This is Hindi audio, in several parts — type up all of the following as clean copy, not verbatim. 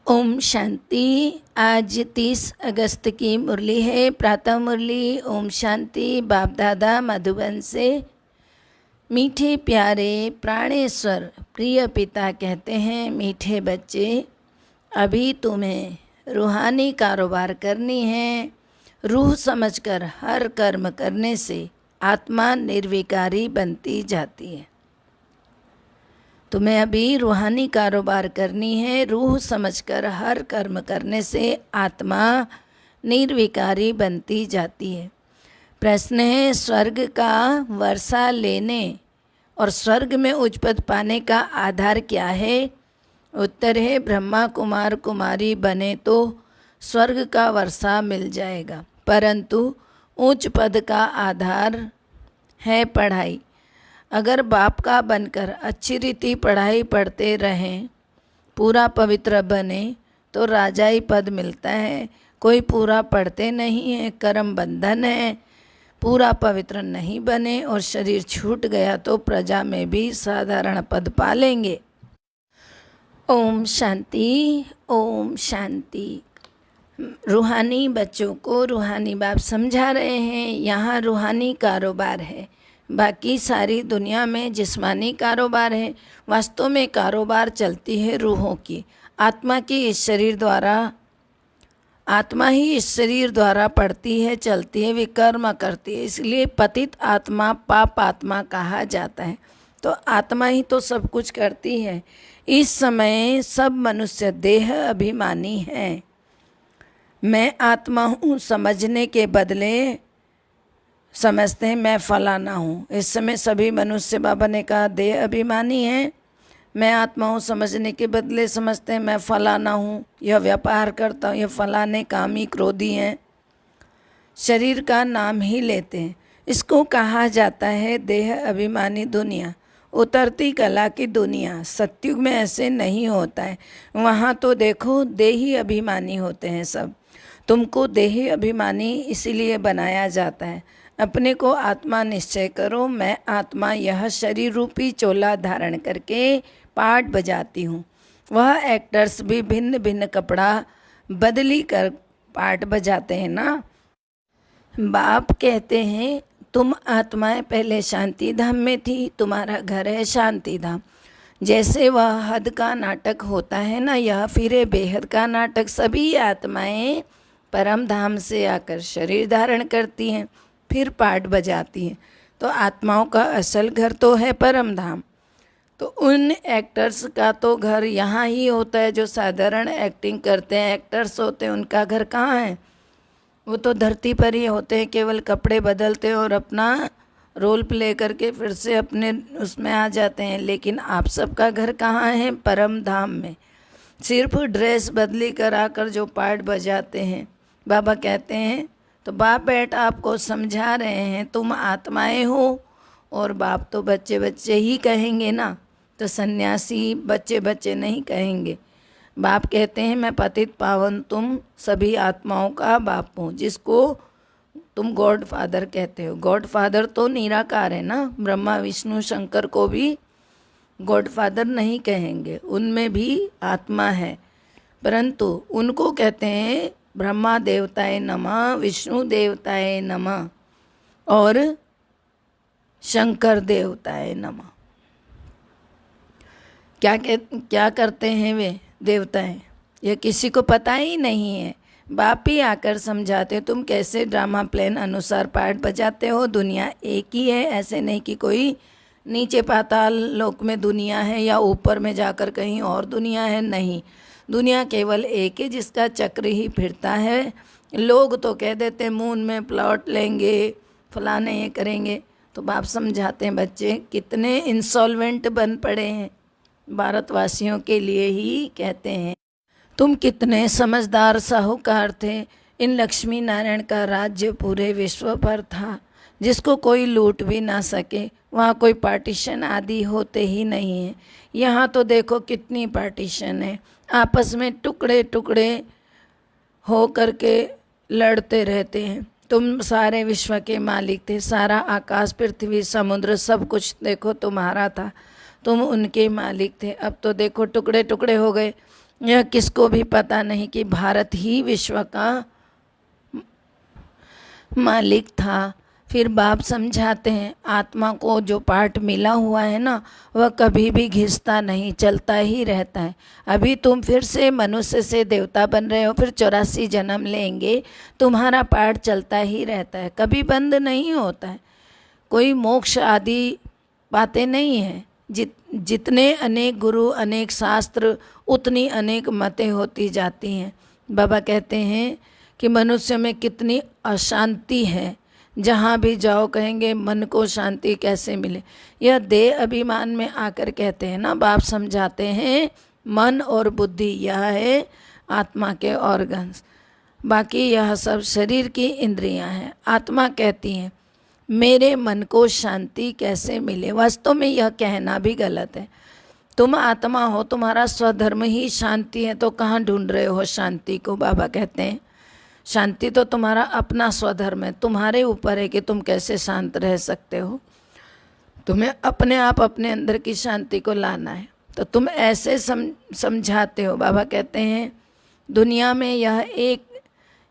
ओम शांति। आज 30 अगस्त की मुरली है, प्रातः मुरली। ओम शांति। बाप दादा मधुबन से। मीठे प्यारे प्राणेश्वर प्रिय पिता कहते हैं, मीठे बच्चे, अभी तुम्हें रूहानी कारोबार करनी है। रूह समझकर हर कर्म करने से आत्मा निर्विकारी बनती जाती है। तुम्हें अभी रूहानी कारोबार करनी है। रूह समझकर हर कर्म करने से आत्मा निर्विकारी बनती जाती है। प्रश्न है, स्वर्ग का वर्षा लेने और स्वर्ग में उच्च पद पाने का आधार क्या है? उत्तर है, ब्रह्मा कुमार कुमारी बने तो स्वर्ग का वर्षा मिल जाएगा, परंतु उच्च पद का आधार है पढ़ाई। अगर बाप का बनकर अच्छी रीति पढ़ाई पढ़ते रहें, पूरा पवित्र बने तो राजाई पद मिलता है। कोई पूरा पढ़ते नहीं है, कर्म बंधन है, पूरा पवित्र नहीं बने और शरीर छूट गया तो प्रजा में भी साधारण पद पालेंगे। ओम शांति। ओम शांति। रूहानी बच्चों को रूहानी बाप समझा रहे हैं, यहाँ रूहानी कारोबार है, बाकी सारी दुनिया में जिस्मानी कारोबार है। वास्तव में कारोबार चलती है रूहों की। आत्मा की इस शरीर द्वारा, आत्मा ही इस शरीर द्वारा पढ़ती है, चलती है, विकर्म करती है। इसलिए पतित आत्मा पाप आत्मा कहा जाता है। तो आत्मा ही तो सब कुछ करती है। इस समय सब मनुष्य देह अभिमानी हैं। मैं आत्मा हूँ समझने के बदले समझते हैं मैं फलाना हूँ। इस समय सभी मनुष्य, बाबा ने कहा, देह अभिमानी हैं। मैं आत्मा हूँ समझने के बदले समझते हैं मैं फलाना हूँ, यह व्यापार करता हूँ, यह फलाने कामी क्रोधी हैं। शरीर का नाम ही लेते हैं। इसको कहा जाता है देह अभिमानी दुनिया, उतरती कला की दुनिया। सत्युग में ऐसे नहीं होता है। वहाँ तो देखो देही अभिमानी होते हैं सब। तुमको देही अभिमानी इसीलिए बनाया जाता है। अपने को आत्मा निश्चय करो, मैं आत्मा यह शरीर रूपी चोला धारण करके पाठ बजाती हूँ। वह एक्टर्स भी भिन्न भिन्न कपड़ा बदली कर पाठ बजाते हैं ना। बाप कहते हैं, तुम आत्माएं पहले शांति धाम में थी, तुम्हारा घर है शांति धाम। जैसे वह हद का नाटक होता है ना, यह फिर है बेहद का नाटक। सभी आत्माएं परम धाम से आकर शरीर धारण करती हैं, फिर पाठ बजाती हैं। तो आत्माओं का असल घर तो है परम धाम। तो उन एक्टर्स का तो घर यहाँ ही होता है। जो साधारण एक्टिंग करते हैं, एक्टर्स होते हैं, उनका घर कहाँ है? वो तो धरती पर ही होते हैं, केवल कपड़े बदलते हैं और अपना रोल प्ले करके फिर से अपने उसमें आ जाते हैं। लेकिन आप सबका घर कहाँ है? परम धाम में। सिर्फ ड्रेस बदली कर आकर जो पाठ बजाते हैं, बाबा कहते हैं, तो बाप बैठ आपको समझा रहे हैं, तुम आत्माएं हो। और बाप तो बच्चे बच्चे ही कहेंगे ना, तो सन्यासी बच्चे बच्चे नहीं कहेंगे। बाप कहते हैं, मैं पतित पावन तुम सभी आत्माओं का बाप हूँ, जिसको तुम गॉड फादर कहते हो। गॉड फादर तो निराकार है ना। ब्रह्मा विष्णु शंकर को भी गॉड फादर नहीं कहेंगे, उनमें भी आत्मा है, परंतु उनको कहते हैं ब्रह्मा देवताए नमः, विष्णु देवताए नमः और शंकर देवताए नमः। क्या करते हैं वे देवताएं? यह किसी को पता ही नहीं है। बाप ही आकर समझाते, तुम कैसे ड्रामा प्लान अनुसार पाठ बजाते हो। दुनिया एक ही है, ऐसे नहीं कि कोई नीचे पाताल लोक में दुनिया है या ऊपर में जाकर कहीं और दुनिया है। नहीं, दुनिया केवल एक है, जिसका चक्र ही फिरता है। लोग तो कह देते मून में प्लॉट लेंगे, फलाने ये करेंगे। तो बाप समझाते हैं, बच्चे कितने इंसॉल्वेंट बन पड़े हैं। भारतवासियों के लिए ही कहते हैं, तुम कितने समझदार साहूकार थे। इन लक्ष्मी नारायण का राज्य पूरे विश्व पर था, जिसको कोई लूट भी ना सके। वहाँ कोई पार्टीशन आदि होते ही नहीं है। यहाँ तो देखो कितनी पार्टीशन है, आपस में टुकड़े टुकड़े हो करके लड़ते रहते हैं। तुम सारे विश्व के मालिक थे, सारा आकाश पृथ्वी समुद्र सब कुछ देखो तुम्हारा था, तुम उनके मालिक थे। अब तो देखो टुकड़े टुकड़े हो गए। यह किसको भी पता नहीं कि भारत ही विश्व का मालिक था। फिर बाप समझाते हैं आत्मा को जो पाठ मिला हुआ है ना, वह कभी भी घिसता नहीं, चलता ही रहता है। अभी तुम फिर से मनुष्य से देवता बन रहे हो, फिर 84 जन्म लेंगे, तुम्हारा पाठ चलता ही रहता है, कभी बंद नहीं होता है। कोई मोक्ष आदि बातें नहीं हैं। जितने अनेक गुरु, अनेक शास्त्र, उतनी अनेक मतें होती जाती हैं। बाबा कहते हैं कि मनुष्य में कितनी अशांति है, जहाँ भी जाओ कहेंगे मन को शांति कैसे मिले। यह देह अभिमान में आकर कहते हैं ना, बाप समझाते हैं मन और बुद्धि यह है आत्मा के ऑर्गन्स, बाकी यह सब शरीर की इंद्रियां हैं। आत्मा कहती हैं मेरे मन को शांति कैसे मिले। वास्तव में यह कहना भी गलत है। तुम आत्मा हो, तुम्हारा स्वधर्म ही शांति है, तो कहाँ ढूंढ रहे हो शांति को। बाबा कहते हैं शांति तो तुम्हारा अपना स्वधर्म है, तुम्हारे ऊपर है कि तुम कैसे शांत रह सकते हो। तुम्हें अपने आप अपने अंदर की शांति को लाना है, तो तुम ऐसे समझाते हो। बाबा कहते हैं दुनिया में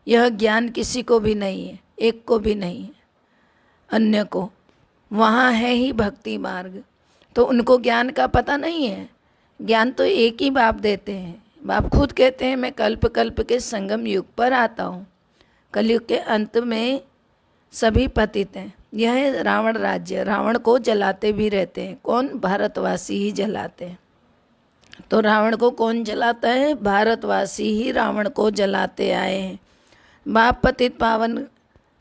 यह ज्ञान किसी को भी नहीं है, एक को भी नहीं है, अन्य को। वहाँ है ही भक्ति मार्ग, तो उनको ज्ञान का पता नहीं है। ज्ञान तो एक ही बाप देते हैं। बाप खुद कहते हैं मैं कल्प कल्प के संगम युग पर आता हूँ। कलयुग के अंत में सभी पतित हैं। यह है रावण राज्य, रावण को जलाते भी रहते हैं। कौन? भारतवासी ही जलाते हैं। तो रावण को कौन जलाता है? भारतवासी ही रावण को जलाते आए हैं। बाप पतित पावन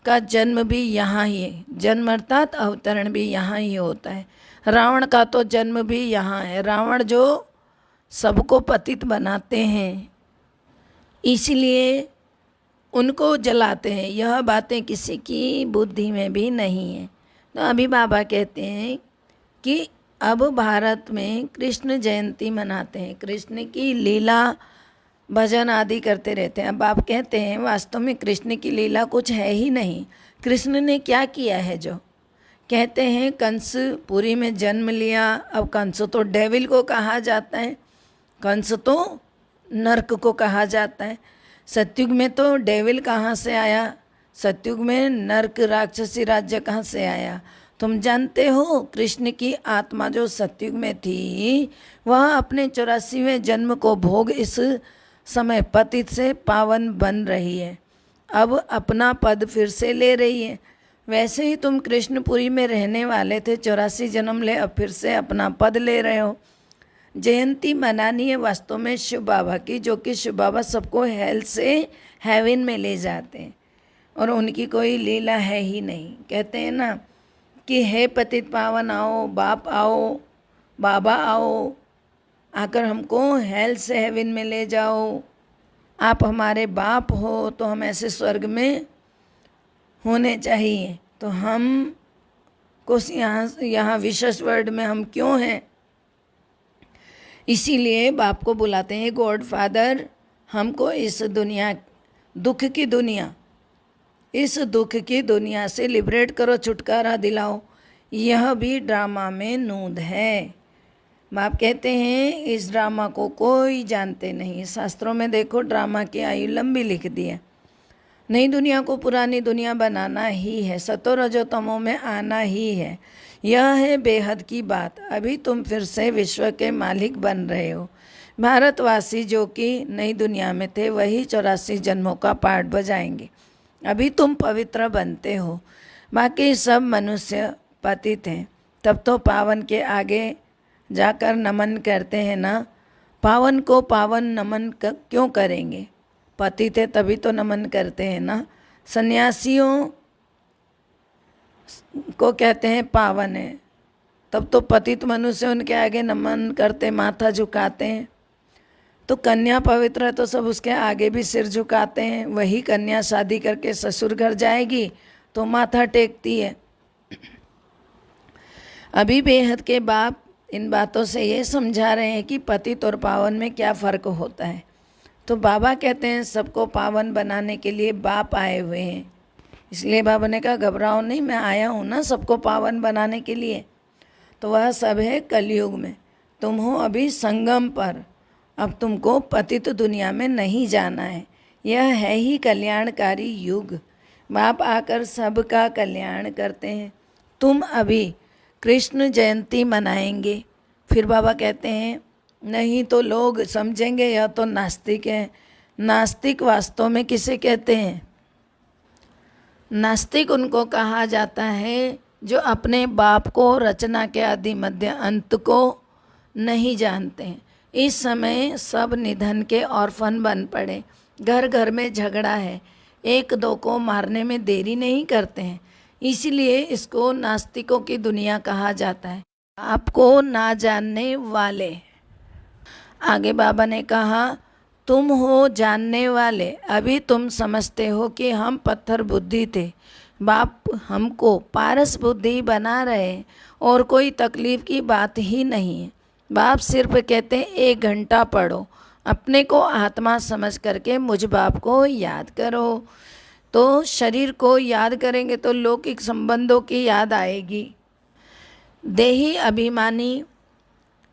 का जन्म भी यहाँ ही है, जन्म अर्थात अवतरण भी यहाँ ही होता है। रावण का तो जन्म भी यहाँ है। रावण जो सबको पतित बनाते हैं, इसलिए उनको जलाते हैं। यह बातें किसी की बुद्धि में भी नहीं है। तो अभी बाबा कहते हैं कि अब भारत में कृष्ण जयंती मनाते हैं, कृष्ण की लीला भजन आदि करते रहते हैं। अब आप कहते हैं वास्तव में कृष्ण की लीला कुछ है ही नहीं। कृष्ण ने क्या किया है? जो कहते हैं कंस पुरी में जन्म लिया। अब कंस तो डेविल को कहा जाता है, कंस तो नरक को कहा जाता है। सतयुग में तो डेविल कहाँ से आया? सतयुग में नरक राक्षसी राज्य कहाँ से आया? तुम जानते हो कृष्ण की आत्मा जो सतयुग में थी, वह अपने 84वें जन्म को भोग इस समय पतित से पावन बन रही है। अब अपना पद फिर से ले रही है। वैसे ही तुम कृष्णपुरी में रहने वाले थे, 84 जन्म ले, अब फिर से अपना पद ले रहे हो। जयंती मनानी है वास्तव में शिव बाबा की, जो कि शिव बाबा सबको हेल से हेवन में ले जाते हैं, और उनकी कोई लीला है ही नहीं। कहते हैं ना कि हे पतित पावन आओ, बाप आओ, बाबा आओ, आकर हमको हेल से हेवन में ले जाओ। आप हमारे बाप हो तो हम ऐसे स्वर्ग में होने चाहिए। तो हम को यहाँ विशेष वर्ड में हम क्यों हैं? इसीलिए बाप को बुलाते हैं गॉड फादर। हमको इस दुनिया, दुख की दुनिया, इस दुख की दुनिया से लिबरेट करो, छुटकारा दिलाओ। यह भी ड्रामा में नूंद है। बाप कहते हैं इस ड्रामा को कोई जानते नहीं। शास्त्रों में देखो ड्रामा की आयु लंबी लिख दी है। नई दुनिया को पुरानी दुनिया बनाना ही है, सतो रजो तमो में आना ही है। यह है बेहद की बात। अभी तुम फिर से विश्व के मालिक बन रहे हो। भारतवासी जो कि नई दुनिया में थे, वही 84 जन्मों का पाठ बजाएंगे। अभी तुम पवित्र बनते हो, बाकी सब मनुष्य पतित हैं। तब तो पावन के आगे जाकर नमन करते हैं ना। पावन को पावन नमन क्यों करेंगे? पतित है तभी तो नमन करते हैं ना। सन्यासियों को कहते हैं पावन है, तब तो पतित मनुष्य उनके आगे नमन करते, माथा झुकाते हैं। तो कन्या पवित्र है तो सब उसके आगे भी सिर झुकाते हैं। वही कन्या शादी करके ससुर घर जाएगी तो माथा टेकती है। अभी बेहद के बाप इन बातों से ये समझा रहे हैं कि पतित और पावन में क्या फ़र्क होता है। तो बाबा कहते हैं सबको पावन बनाने के लिए बाप आए हुए हैं। इसलिए बाबा ने कहा घबराओ नहीं, मैं आया हूँ ना सबको पावन बनाने के लिए। तो वह सब है कलयुग में, तुम हो अभी संगम पर, अब तुमको पतित दुनिया में नहीं जाना है। यह है ही कल्याणकारी युग। बाप आकर सबका कल्याण करते हैं। तुम अभी कृष्ण जयंती मनाएंगे। फिर बाबा कहते हैं नहीं तो लोग समझेंगे यह तो नास्तिक है। नास्तिक वास्तव में किसे कहते हैं? नास्तिक उनको कहा जाता है जो अपने बाप को, रचना के आदि मध्य अंत को नहीं जानते हैं। इस समय सब निधन के ऑर्फन बन पड़े, घर घर में झगड़ा है, एक दो को मारने में देरी नहीं करते हैं। इसलिए इसको नास्तिकों की दुनिया कहा जाता है, आपको ना जानने वाले। आगे बाबा ने कहा तुम हो जानने वाले। अभी तुम समझते हो कि हम पत्थर बुद्धि थे, बाप हमको पारस बुद्धि बना रहे और कोई तकलीफ़ की बात ही नहीं है। बाप सिर्फ कहते हैं 1 घंटा पढ़ो, अपने को आत्मा समझ करके मुझ बाप को याद करो। तो शरीर को याद करेंगे तो लौकिक संबंधों की याद आएगी। देही अभिमानी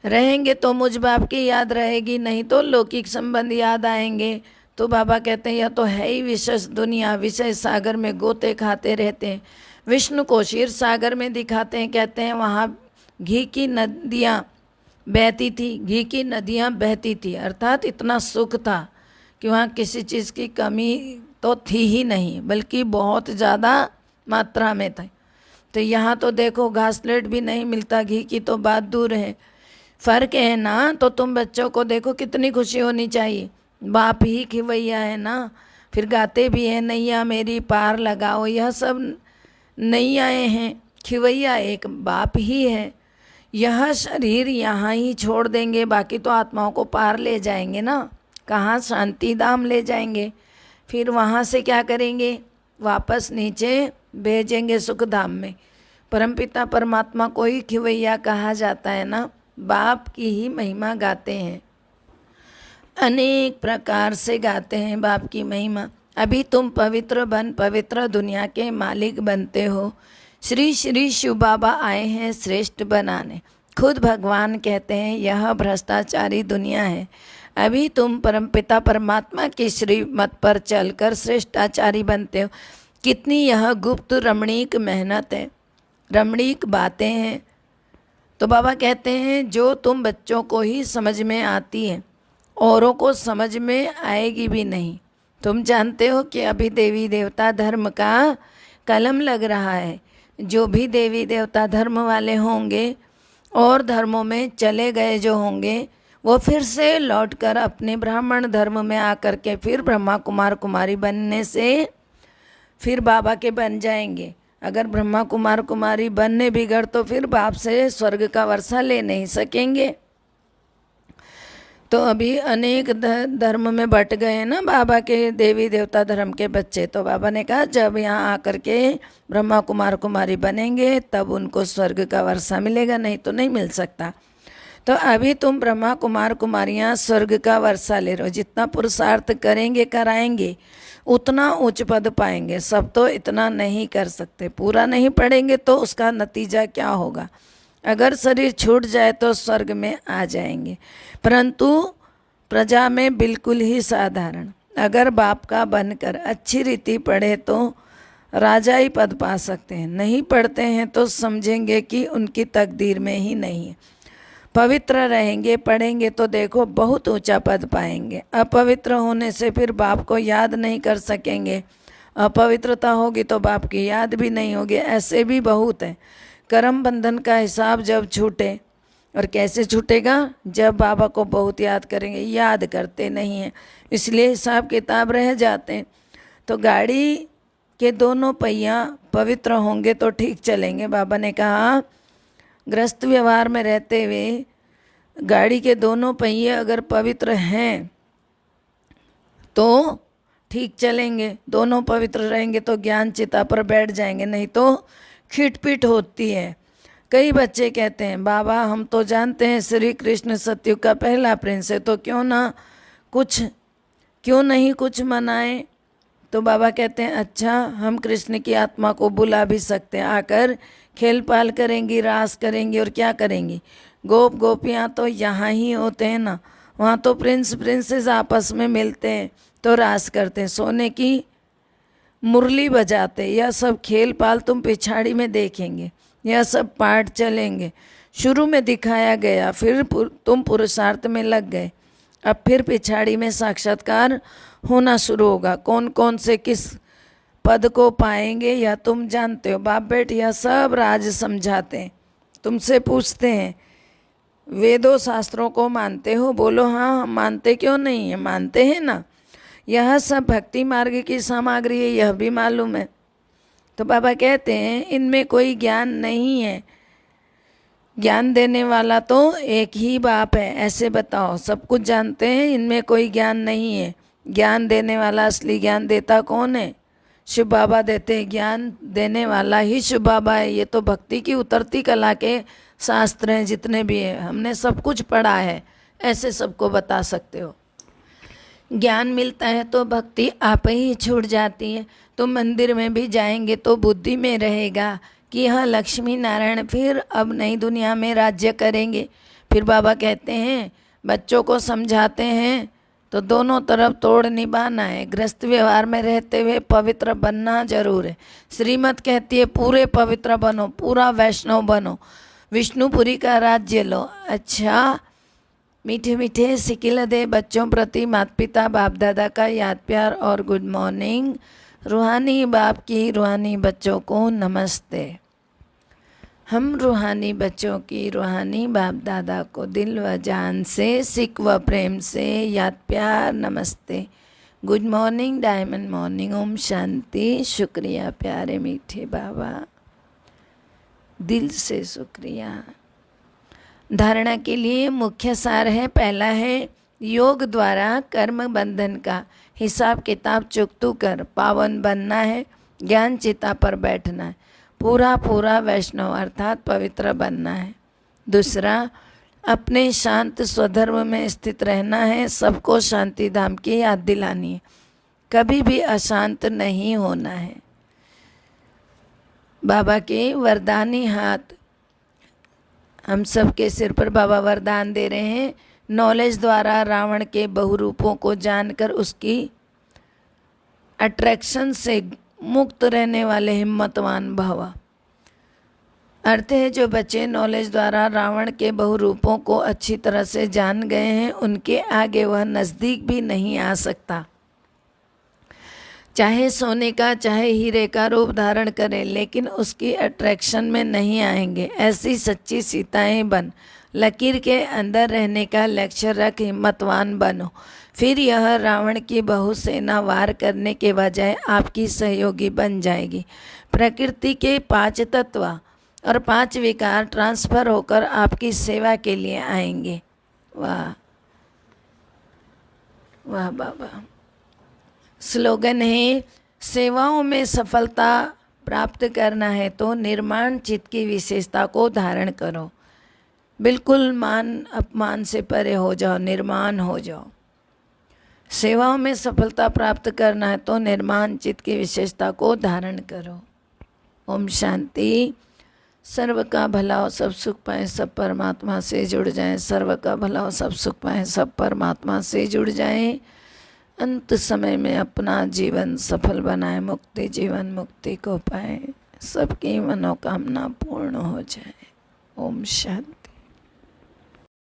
रहेंगे तो मुझ बाप की याद रहेगी, नहीं तो लौकिक संबंध याद आएंगे। तो बाबा कहते हैं यह तो है ही विशेष दुनिया, विषय सागर में गोते खाते रहते हैं। विष्णु को क्षीर सागर में दिखाते हैं, कहते हैं वहाँ घी की नदियाँ बहती थी, घी की नदियाँ बहती थी, अर्थात इतना सुख था कि वहाँ किसी चीज़ की कमी तो थी ही नहीं, बल्कि बहुत ज़्यादा मात्रा में था। तो यहाँ तो देखो घासलेट भी नहीं मिलता, घी की तो बात दूर है। फ़र्क है ना। तो तुम बच्चों को देखो कितनी खुशी होनी चाहिए, बाप ही खिवैया है ना। फिर गाते भी हैं नैया मेरी पार लगाओ, यह सब नैयाएँ हैं, खिवैया एक बाप ही है। यह शरीर यहाँ ही छोड़ देंगे, बाकी तो आत्माओं को पार ले जाएंगे ना, कहाँ शांति धाम ले जाएंगे। फिर वहाँ से क्या करेंगे? वापस नीचे भेजेंगे सुख धाम में। परमपिता परमात्मा को ही खिवैया कहा जाता है ना, बाप की ही महिमा गाते हैं, अनेक प्रकार से गाते हैं बाप की महिमा। अभी तुम पवित्र बन पवित्र दुनिया के मालिक बनते हो। श्री श्री शिव बाबा आए हैं श्रेष्ठ बनाने। खुद भगवान कहते हैं यह भ्रष्टाचारी दुनिया है। अभी तुम परमपिता परमात्मा की श्रीमत पर चलकर श्रेष्ठाचारी बनते हो। कितनी यह गुप्त रमणीक मेहनत है, रमणीक बातें हैं। तो बाबा कहते हैं जो तुम बच्चों को ही समझ में आती है, औरों को समझ में आएगी भी नहीं। तुम जानते हो कि अभी देवी देवता धर्म का कलम लग रहा है। जो भी देवी देवता धर्म वाले होंगे और धर्मों में चले गए जो होंगे, वो फिर से लौटकर अपने ब्राह्मण धर्म में आकर के फिर ब्रह्मा कुमार कुमारी बनने से फिर बाबा के बन जाएंगे। अगर ब्रह्मा कुमार कुमारी बनने बिगड़ तो फिर बाप से स्वर्ग का वर्षा ले नहीं सकेंगे। तो अभी अनेक धर्म में बट गए हैं ना बाबा के, देवी देवता धर्म के बच्चे। तो बाबा ने कहा जब यहाँ आकर के ब्रह्मा कुमार कुमारी बनेंगे तब उनको स्वर्ग का वर्षा मिलेगा, नहीं तो नहीं मिल सकता। तो अभी तुम ब्रह्मा कुमार कुमारियाँ स्वर्ग का वर्षा ले रहे हो। जितना पुरुषार्थ करेंगे कराएंगे उतना उच्च पद पाएंगे। सब तो इतना नहीं कर सकते, पूरा नहीं पढ़ेंगे तो उसका नतीजा क्या होगा? अगर शरीर छूट जाए तो स्वर्ग में आ जाएंगे, परंतु प्रजा में बिल्कुल ही साधारण। अगर बाप का बनकर अच्छी रीति पढ़े तो राजा ही पद पा सकते हैं, नहीं पढ़ते हैं तो समझेंगे कि उनकी तकदीर में ही नहीं है। पवित्र रहेंगे पढ़ेंगे तो देखो बहुत ऊंचा पद पाएंगे। अपवित्र होने से फिर बाप को याद नहीं कर सकेंगे, अपवित्रता होगी तो बाप की याद भी नहीं होगी। ऐसे भी बहुत है। कर्म बंधन का हिसाब जब छूटे, और कैसे छूटेगा? जब बाबा को बहुत याद करेंगे। याद करते नहीं हैं इसलिए हिसाब किताब रह जाते हैं। तो गाड़ी के दोनों पहिया पवित्र होंगे तो ठीक चलेंगे। बाबा ने कहा गृहस्थ व्यवहार में रहते हुए गाड़ी के दोनों पहिए अगर पवित्र हैं तो ठीक चलेंगे, दोनों पवित्र रहेंगे तो ज्ञान चिता पर बैठ जाएंगे, नहीं तो खिटपिट होती है। कई बच्चे कहते हैं बाबा हम तो जानते हैं श्री कृष्ण सतयुग का पहला प्रिंस है, तो क्यों नहीं कुछ मनाएं? तो बाबा कहते हैं अच्छा हम कृष्ण की आत्मा को बुला भी सकते हैं, आकर खेल पाल करेंगी, रास करेंगी और क्या करेंगी। गोप गोपियाँ तो यहाँ ही होते हैं ना, वहाँ तो प्रिंस प्रिंसेस आपस में मिलते हैं तो रास करते हैं, सोने की मुरली बजाते। यह सब खेल पाल तुम पिछाड़ी में देखेंगे, यह सब पाठ चलेंगे। शुरू में दिखाया गया, फिर तुम पुरुषार्थ में लग गए, अब फिर पिछाड़ी में साक्षात्कार होना शुरू होगा। कौन कौन से किस पद को पाएंगे यह तुम जानते हो। बाप बेट यह सब राज समझाते हैं, तुमसे पूछते हैं वेदों शास्त्रों को मानते हो? बोलो हाँ, हम मानते क्यों नहीं है, मानते हैं ना। यह सब भक्ति मार्ग की सामग्री है, यह भी मालूम है। तो बाबा कहते हैं इनमें कोई ज्ञान नहीं है, ज्ञान देने वाला तो एक ही बाप है, ऐसे बताओ। सब कुछ जानते हैं, इनमें कोई ज्ञान नहीं है। ज्ञान देने वाला असली ज्ञान देता कौन है? शिव बाबा देते हैं। ज्ञान देने वाला ही शिव बाबा है। ये तो भक्ति की उतरती कला के शास्त्र हैं जितने भी हैं, हमने सब कुछ पढ़ा है, ऐसे सबको बता सकते हो। ज्ञान मिलता है तो भक्ति आप ही छूट जाती है। तो मंदिर में भी जाएंगे तो बुद्धि में रहेगा कि यह लक्ष्मी नारायण फिर अब नई दुनिया में राज्य करेंगे। फिर बाबा कहते हैं बच्चों को समझाते हैं तो दोनों तरफ तोड़ निभाना है। गृहस्थ व्यवहार में रहते हुए पवित्र बनना जरूर है। श्रीमत कहती है पूरे पवित्र बनो, पूरा वैष्णव बनो, विष्णुपुरी का राज्य लो। अच्छा, मीठे मीठे सिकिल दे बच्चों प्रति माता पिता बाप दादा का याद प्यार और गुड मॉर्निंग। रूहानी बाप की रूहानी बच्चों को नमस्ते। हम रूहानी बच्चों की रूहानी बाप दादा को दिल व जान से सिक व प्रेम से याद प्यार नमस्ते, good morning, diamond morning, Om Shanti. शुक्रिया प्यारे मीठे बाबा, दिल से शुक्रिया। धारणा के लिए मुख्य सार है, पहला है योग द्वारा कर्म बंधन का हिसाब किताब चुकतू कर पावन बनना है, ज्ञान चिता पर बैठना है, पूरा पूरा वैष्णव अर्थात पवित्र बनना है। दूसरा, अपने शांत स्वधर्म में स्थित रहना है, सबको शांति धाम की याद दिलानी है, कभी भी अशांत नहीं होना है। बाबा के वरदानी हाथ हम सब के सिर पर बाबा वरदान दे रहे हैं। नॉलेज द्वारा रावण के बहुरूपों को जानकर उसकी अट्रैक्शन से मुक्त रहने वाले हिम्मतवान भव। अर्थ है जो बच्चे नॉलेज द्वारा रावण के बहुरूपों को अच्छी तरह से जान गए हैं, उनके आगे वह नज़दीक भी नहीं आ सकता। चाहे सोने का चाहे हीरे का रूप धारण करें, लेकिन उसकी अट्रैक्शन में नहीं आएंगे। ऐसी सच्ची सीताएं बन, लकीर के अंदर रहने का लक्ष्य रख, हिम्मतवान बनो। फिर यह रावण की बहु सेना वार करने के बजाय आपकी सहयोगी बन जाएगी। प्रकृति के 5 तत्व और 5 विकार ट्रांसफर होकर आपकी सेवा के लिए आएंगे। वाह वाह बाबा। स्लोगन है, सेवाओं में सफलता प्राप्त करना है तो निर्माण चित्त की विशेषता को धारण करो। बिल्कुल मान अपमान से परे हो जाओ, निर्माण हो जाओ। सेवाओं में सफलता प्राप्त करना है तो निर्माण चित्त की विशेषता को धारण करो। ओम शांति। सर्व का भला हो, सब सुख पाए, सब परमात्मा से जुड़ जाएं। सर्व का भला हो, सब सुख पाए, सब परमात्मा से जुड़ जाएं। अंत समय में अपना जीवन सफल बनाए, मुक्ति जीवन मुक्ति को पाए, सबकी मनोकामना पूर्ण हो जाए। ओम शांति।